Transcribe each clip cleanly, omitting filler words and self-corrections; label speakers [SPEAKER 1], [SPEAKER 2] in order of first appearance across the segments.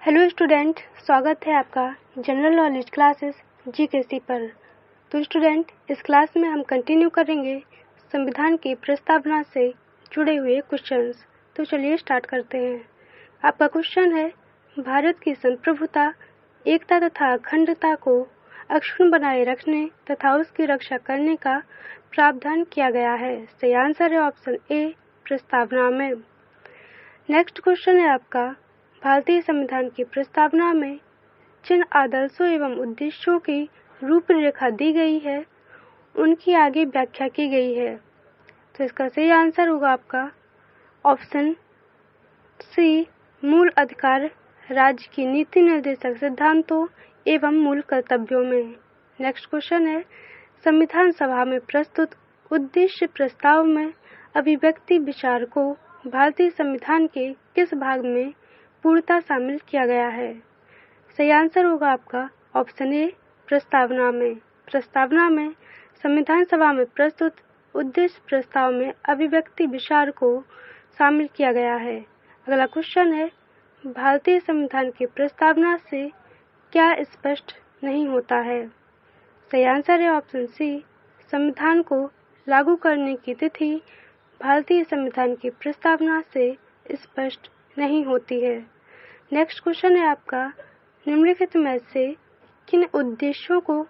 [SPEAKER 1] Hello student, स्वागत है आपका जनरल नॉलेज क्लासेस जीकेसी पर। तो स्टूडेंट, इस क्लास में हम कंटिन्यू करेंगे संविधान की प्रस्तावना से जुड़े हुए क्वेश्चंस। तो चलिए स्टार्ट करते हैं। आपका क्वेश्चन है, भारत की संप्रभुता, एकता तथा अखंडता को अक्षुण्ण बनाए रखने तथा उसकी रक्षा करने का प्रावधान किया गया है। सही आंसर है ऑप्शन ए, प्रस्तावना में। नेक्स्ट क्वेश्चन है आपका, भारतीय संविधान की प्रस्तावना में जिन आदर्शों एवं उद्देश्यों की रूपरेखा दी गई है उनकी आगे व्याख्या की गई है। तो इसका सही आंसर होगा आपका ऑप्शन सी, मूल अधिकार राज्य की नीति निर्देशक सिद्धांतों एवं मूल कर्तव्यों में। नेक्स्ट क्वेश्चन है, संविधान सभा में प्रस्तुत उद्देश्य प्रस्ताव में अभिव्यक्ति विचार को भारतीय संविधान के किस भाग में पूर्णतः शामिल किया गया है। सही आंसर होगा आपका ऑप्शन ए, प्रस्तावना में। प्रस्तावना में संविधान सभा में प्रस्तुत उद्देश्य प्रस्ताव में अभिव्यक्ति विचार को शामिल किया गया है। अगला क्वेश्चन है, भारतीय संविधान की प्रस्तावना से क्या स्पष्ट नहीं होता है। सही आंसर है ऑप्शन सी, संविधान को लागू करने की तिथि भारतीय संविधान की प्रस्तावना से स्पष्ट नहीं होती है। नेक्स्ट क्वेश्चन है आपका, निम्नलिखित में से किन उद्देश्यों को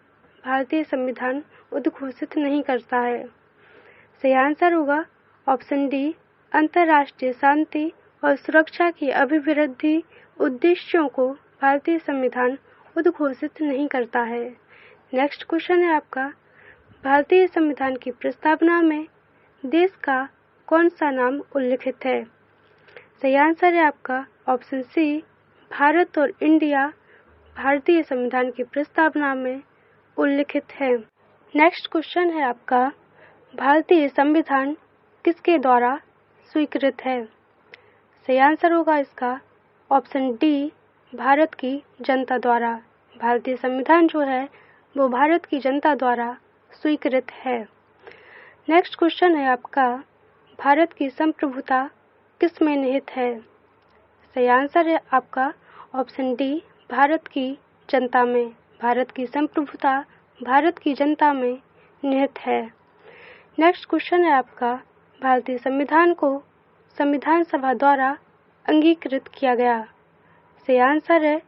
[SPEAKER 1] भारतीय संविधान उद्घोषित नहीं करता है। सही आंसर होगा ऑप्शन डी, अंतर्राष्ट्रीय शांति और सुरक्षा की अभिवृद्धि उद्देश्यों को भारतीय संविधान उद्घोषित नहीं करता है। नेक्स्ट क्वेश्चन है आपका, भारतीय संविधान की प्रस्तावना में देश का कौन सा नाम उल्लिखित है। सही आंसर है आपका ऑप्शन सी, भारत और इंडिया भारतीय संविधान की प्रस्तावना में उल्लिखित है। नेक्स्ट क्वेश्चन है आपका, भारतीय संविधान किसके द्वारा स्वीकृत है। सही आंसर होगा इसका ऑप्शन डी, भारत की जनता द्वारा। भारतीय संविधान जो है वो भारत की जनता द्वारा स्वीकृत है। नेक्स्ट क्वेश्चन है आपका, भारत की संप्रभुता किस में निहित है। सही आंसर है आपका ऑप्शन डी, भारत की जनता में। भारत की संप्रभुता भारत की जनता में निहित है। नेक्स्ट क्वेश्चन है आपका, भारतीय संविधान को संविधान सभा द्वारा अंगीकृत किया गया। सही आंसर है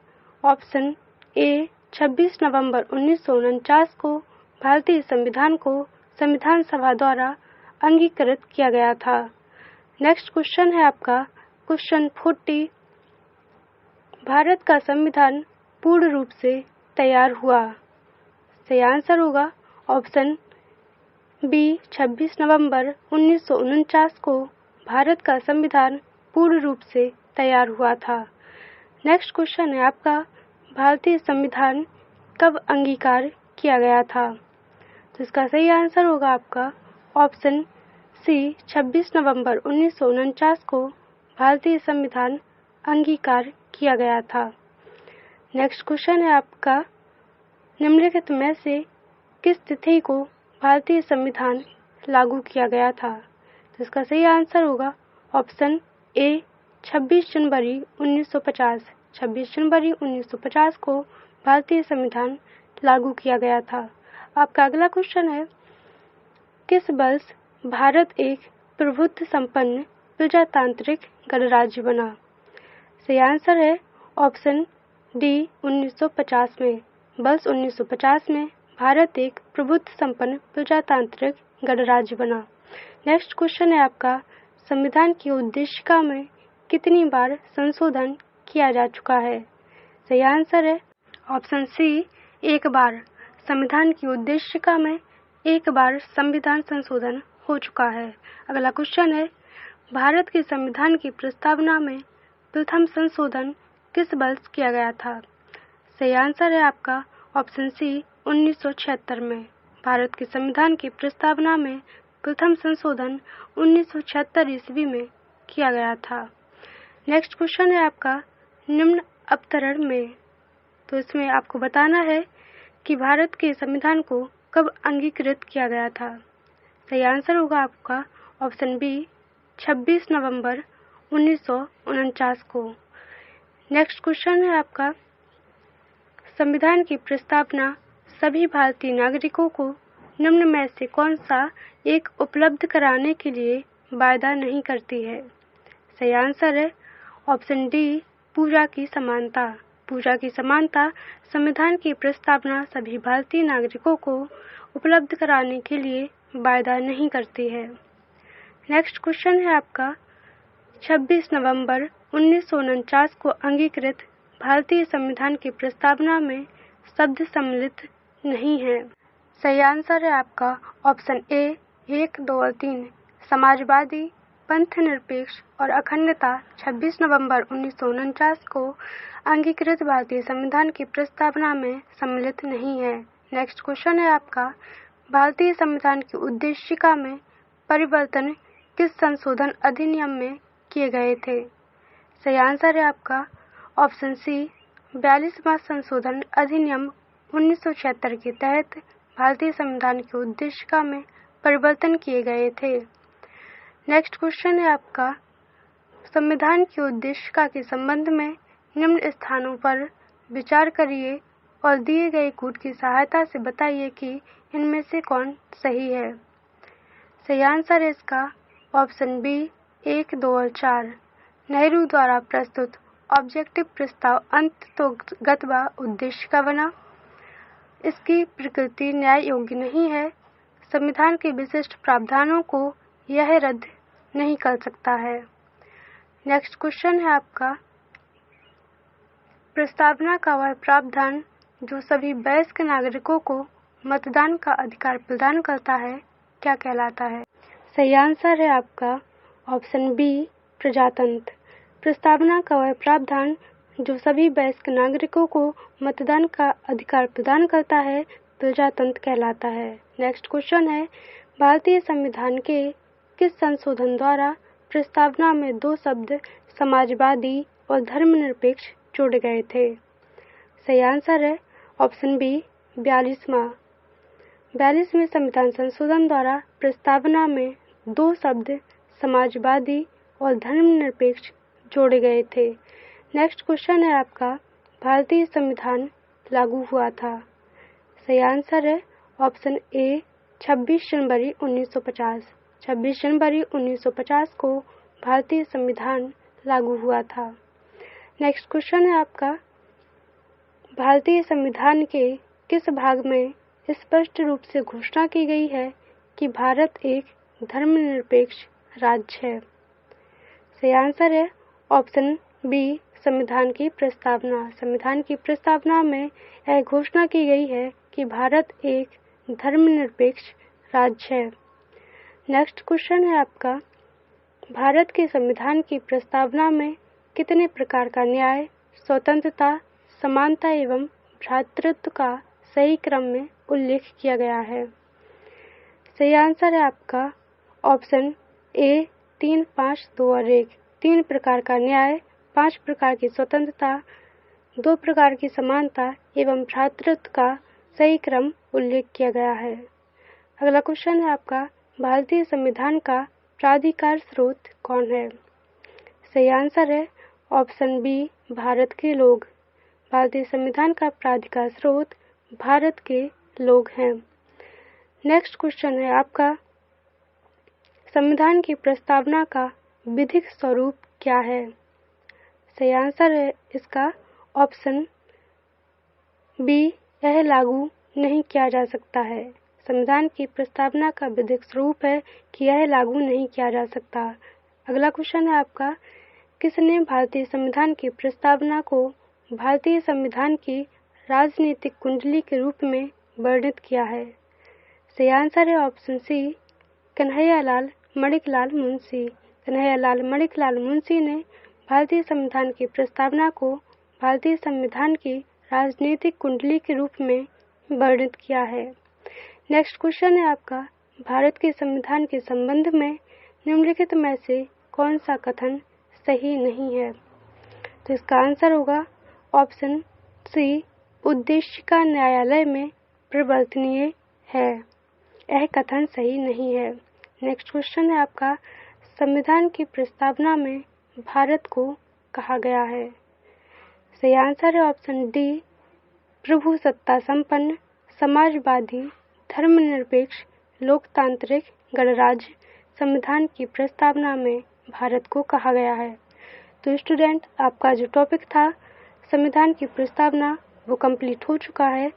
[SPEAKER 1] ऑप्शन ए, 26 नवंबर 1949 को भारतीय संविधान को संविधान सभा द्वारा अंगीकृत किया गया था। नेक्स्ट क्वेश्चन है आपका क्वेश्चन 40, भारत का संविधान पूर्ण रूप से तैयार हुआ। सही आंसर होगा ऑप्शन बी, 26 नवंबर 1949 को भारत का संविधान पूर्ण रूप से तैयार हुआ था। नेक्स्ट क्वेश्चन है आपका, भारतीय संविधान कब अंगीकार किया गया था। तो इसका सही आंसर होगा आपका ऑप्शन सी, 26 नवंबर 1949 को भारतीय संविधान अंगीकार किया गया था। नेक्स्ट क्वेश्चन है आपका, निम्नलिखित में से किस तिथि को भारतीय संविधान लागू किया गया था। तो इसका सही आंसर होगा ऑप्शन ए, 26 जनवरी 1950। 26 जनवरी 1950 को भारतीय संविधान लागू किया गया था। आपका अगला क्वेश्चन है, किस वर्ष भारत एक प्रभुत्व संपन्न प्रजातांत्रिक गणराज्य बना। सही आंसर है ऑप्शन डी, 1950 में। वर्ष 1950 में भारत एक प्रभुत्व संपन्न प्रजातांत्रिक गणराज्य बना। नेक्स्ट क्वेश्चन है आपका, संविधान की उद्देशिका में कितनी बार संशोधन किया जा चुका है। सही आंसर है ऑप्शन सी, एक बार। संविधान की उद्देशिका में एक बार संविधान संशोधन हो चुका है। अगला क्वेश्चन है, भारत के संविधान की प्रस्तावना में प्रथम संशोधन किस वर्ष किया गया था। सही आंसर है आपका ऑप्शन सी, 1976 में। भारत के संविधान की प्रस्तावना में प्रथम संशोधन 1976 ईस्वी में किया गया था। नेक्स्ट क्वेश्चन है आपका, निम्न अवतरण में। तो इसमें आपको बताना है कि भारत के संविधान को कब अंगीकृत किया गया था। सही आंसर होगा आपका ऑप्शन बी, 26 नवंबर 1949 को। नेक्स्ट क्वेश्चन है आपका, संविधान की प्रस्तावना सभी भारतीय नागरिकों को निम्न में से कौन सा एक उपलब्ध कराने के लिए वायदा नहीं करती है? सही आंसर है ऑप्शन डी, पूजा की समानता। पूजा की समानता संविधान की प्रस्तावना सभी भारतीय नागरिकों को उपलब्ध कराने के लिए वायदा नहीं करती है। नेक्स्ट क्वेश्चन है आपका, 26 नवंबर 1949 को अंगीकृत भारतीय संविधान की प्रस्तावना में शब्द सम्मिलित नहीं है। सही आंसर है आपका ऑप्शन ए 1, 2 और 3। समाजवादी, पंथ निरपेक्ष और अखंडता 26 नवंबर 1949 को अंगीकृत भारतीय संविधान की प्रस्तावना में सम्मिलित नहीं है। नेक्स्ट क्वेश्चन है आपका, भारतीय संविधान की उद्देशिका में परिवर्तन किस संशोधन अधिनियम में किए गए थे? सही आंसर है आपका ऑप्शन सी, 42वां संशोधन अधिनियम 1976 के तहत भारतीय संविधान की उद्देशिका में परिवर्तन किए गए थे। नेक्स्ट क्वेश्चन है आपका, संविधान की उद्देशिका के संबंध में निम्न स्थानों पर विचार करिए और दिए गए कूट की सहायता से बताइए कि इनमें से कौन सही है। सही आंसर है इसका ऑप्शन बी 1, 2 और 4। नेहरू द्वारा प्रस्तुत ऑब्जेक्टिव प्रस्ताव अंततोगत व उद्देशिका बना। इसकी प्रकृति न्याय योग्य नहीं है। संविधान के विशिष्ट प्रावधानों को यह रद्द नहीं कर सकता है। नेक्स्ट क्वेश्चन है आपका, प्रस्तावना का वह प्रावधान जो सभी वयस्क नागरिकों को मतदान का अधिकार प्रदान करता है क्या कहलाता है? सही आंसर है आपका ऑप्शन बी, प्रजातंत्र। प्रस्तावना का वह प्रावधान जो सभी वयस्क नागरिकों को मतदान का अधिकार प्रदान करता है प्रजातंत्र कहलाता है। नेक्स्ट क्वेश्चन है, भारतीय संविधान के किस संशोधन द्वारा प्रस्तावना में 2 शब्द समाजवादी और धर्मनिरपेक्ष जोड़े गए थे? सही आंसर है ऑप्शन बी, 42वें संविधान संशोधन द्वारा प्रस्तावना में 2 शब्द समाजवादी और धर्मनिरपेक्ष जोड़े गए थे। नेक्स्ट क्वेश्चन है आपका, भारतीय संविधान लागू हुआ था। सही आंसर है ऑप्शन ए, 26 जनवरी 1950। 26 जनवरी 1950 को भारतीय संविधान लागू हुआ था। नेक्स्ट क्वेश्चन है आपका, भारतीय संविधान के किस भाग में स्पष्ट रूप से घोषणा की गई है कि भारत एक धर्मनिरपेक्ष राज्य है? सही आंसर है ऑप्शन बी, संविधान की प्रस्तावना। संविधान की प्रस्तावना में यह घोषणा की गई है कि भारत एक धर्मनिरपेक्ष राज्य है। नेक्स्ट क्वेश्चन है आपका, भारत के संविधान की प्रस्तावना में कितने प्रकार का न्याय, स्वतंत्रता, समानता एवं भ्रातृत्व का सही क्रम में उल्लेख किया गया है? सही आंसर है आपका ऑप्शन ए, 3, 5, 2 और 1। 3 प्रकार का न्याय, 5 प्रकार की स्वतंत्रता, 2 प्रकार की समानता एवं भ्रातृत्व का सही क्रम उल्लेख किया गया है। अगला क्वेश्चन है आपका, भारतीय संविधान का प्राधिकार स्रोत कौन है? सही आंसर है ऑप्शन बी, भारत के लोग। भारतीय संविधान का प्राधिकार स्रोत भारत के लोग हैं। नेक्स्ट क्वेश्चन है आपका, संविधान की प्रस्तावना का विधिक स्वरूप क्या है? सही आंसर है इसका ऑप्शन बी, यह लागू नहीं किया जा सकता है। संविधान की प्रस्तावना का विधिक स्वरूप है कि यह लागू नहीं किया जा सकता। अगला क्वेश्चन है आपका, किसने भारतीय संविधान की प्रस्तावना को भारतीय संविधान की राजनीतिक कुंडली के रूप में वर्णित किया है? सही आंसर है ऑप्शन सी, कन्हैयालाल मणिकलाल मुंशी। कन्हैयालाल मणिकलाल मुंशी ने भारतीय संविधान की प्रस्तावना को भारतीय संविधान की राजनीतिक कुंडली के रूप में वर्णित किया है। नेक्स्ट क्वेश्चन है आपका, भारत के संविधान के संबंध में निम्नलिखित में से कौन सा कथन सही नहीं है? तो इसका आंसर होगा ऑप्शन सी, उद्देशिका न्यायालय में परिवर्तनीय है। यह कथन सही नहीं है। नेक्स्ट क्वेश्चन है आपका, संविधान की प्रस्तावना में भारत को कहा गया है? सही आंसर है ऑप्शन डी, प्रभु सत्ता संपन्न, समाजवादी, धर्मनिरपेक्ष, लोकतांत्रिक गणराज्य संविधान की प्रस्तावना में भारत को कहा गया है। तो स्टूडेंट, आपका जो टॉपिक था संविधान की प्रस्तावना वो कंप्लीट हो चुका है।